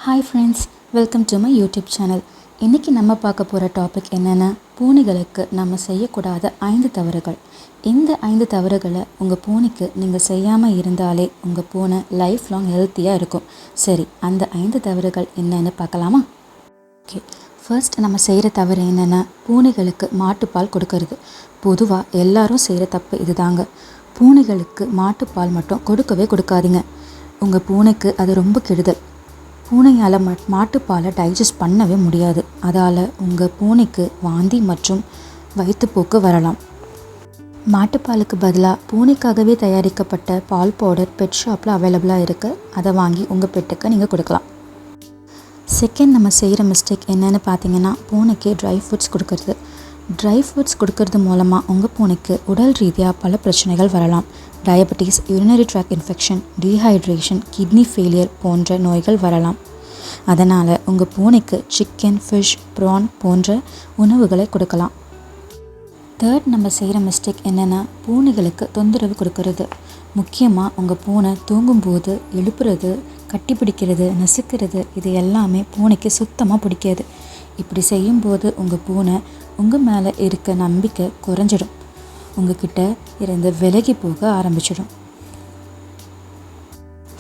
Hi friends, welcome to my YouTube channel. இன்றைக்கி நம்ம பார்க்க போகிற டாபிக் என்னென்னா, பூனைகளுக்கு நம்ம செய்யக்கூடாத 5 தவறுகள். இந்த 5 தவறுகளை உங்கள் பூனைக்கு நீங்கள் செய்யாமல் இருந்தாலே உங்கள் பூனை லைஃப் லாங் ஹெல்த்தியாக இருக்கும். சரி, அந்த 5 தவறுகள் என்னென்னு பார்க்கலாமா? ஓகே, ஃபர்ஸ்ட் நம்ம செய்கிற தவறு என்னென்னா, பூனைகளுக்கு மாட்டுப்பால் கொடுக்கறது. பொதுவாக எல்லாரும் செய்கிற தப்பு இதுதாங்க. பூனைகளுக்கு மாட்டுப்பால் மட்டும் கொடுக்கவே கொடுக்காதீங்க. உங்கள் பூனைக்கு அது ரொம்ப கெடுதல். பூனையால் மாட்டுப்பாலை டைஜஸ்ட் பண்ணவே முடியாது. அதால் உங்கள் பூனைக்கு வாந்தி மற்றும் வயிற்றுப்போக்கு வரலாம். மாட்டுப்பாலுக்கு பதிலாக பூனைக்காகவே தயாரிக்கப்பட்ட பால் பவுடர் பெட் ஷாப்பில் அவைலபிளாக இருக்குது. அதை வாங்கி உங்கள் பெட்டுக்கு நீங்கள் கொடுக்கலாம். செகண்ட், நம்ம செய்கிற மிஸ்டேக் என்னென்னு பார்த்தீங்கன்னா, பூனைக்கு ட்ரை ஃப்ரூட்ஸ் கொடுக்கறது. ட்ரை ஃப்ரூட்ஸ் கொடுக்கறது மூலமாக உங்கள் பூனைக்கு உடல் ரீதியாக பல பிரச்சனைகள் வரலாம். Diabetes, urinary tract infection, dehydration, kidney failure போன்ற நோய்கள் வரலாம். அதனால் உங்கள் பூனைக்கு சிக்கன், ஃபிஷ், ப்ரான் போன்ற உணவுகளை கொடுக்கலாம். தேர்ட், நம்ம செய்கிற மிஸ்டேக் என்னென்னா, பூனைகளுக்கு தொந்தரவு கொடுக்கறது. முக்கியமாக உங்கள் பூனை தூங்கும்போது எழுப்புறது, கட்டி பிடிக்கிறது, நசுக்கிறது, இது எல்லாமே பூனைக்கு சுத்தமாக பிடிக்காது. இப்படி செய்யும்போது உங்கள் பூனை உங்கள் மேலே இருக்க நம்பிக்கை குறைஞ்சிடும். உங்ககிட்ட இருந்து விலகி போக ஆரம்பிச்சிடும்.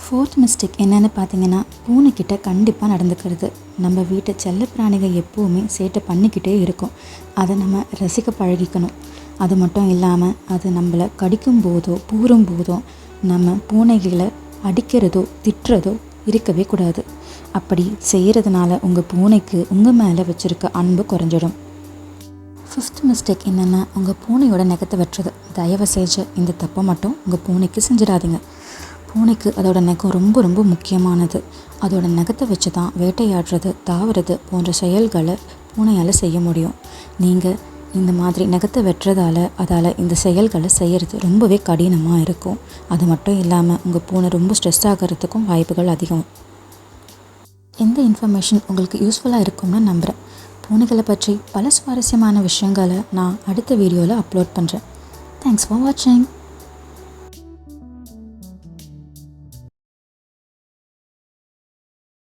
ஃபோர்த் மிஸ்டேக் என்னென்னு பார்த்தீங்கன்னா, பூனைக்கிட்ட கண்டிப்பாக நடந்துக்கிறது. நம்ம வீட்டு செல்ல பிராணிகள் எப்போவுமே சேட்டை பண்ணிக்கிட்டே இருக்கும். அதை நம்ம ரசிக்க பழகிக்கணும். அது மட்டும் இல்லாமல் அது நம்மளை கடிக்கும் போதோ பூரும் போதோ நம்ம பூனைகளை அடிக்கிறதோ திட்டுறதோ இருக்கவே கூடாது. அப்படி செய்கிறதுனால உங்கள் பூனைக்கு உங்கள் மேலே வச்சுருக்க அன்பு குறைஞ்சிடும். ஃபிஃப்த் மிஸ்டேக் என்னென்னா, உங்கள் பூனையோட நகத்தை வெட்டுறது. தயவு செஞ்சு இந்த தப்பை மட்டும் உங்கள் பூனைக்கு செஞ்சிடாதீங்க. பூனைக்கு அதோட நகம் ரொம்ப ரொம்ப முக்கியமானது. அதோட நகத்தை வச்சு தான் வேட்டையாடுறது, தாவுறது போன்ற செயல்களை பூனையால் செய்ய முடியும். நீங்கள் இந்த மாதிரி நகத்தை வெட்டுறதால அதால் இந்த செயல்களை செய்கிறது ரொம்பவே கடினமாக இருக்கும். அது மட்டும் இல்லாமல் உங்கள் பூனை ரொம்ப ஸ்ட்ரெஸ் ஆகிறதுக்கும் வாய்ப்புகள் அதிகம். எந்த இன்ஃபர்மேஷன் உங்களுக்கு யூஸ்ஃபுல்லாக இருக்கும்னு நம்புகிறேன். பூனைகளை பற்றி பல சுவாரஸ்யமான விஷயங்களை நான் அடுத்த வீடியோவில் அப்லோட் பண்ணுறேன். தேங்க்ஸ் ஃபார் வாட்சிங்.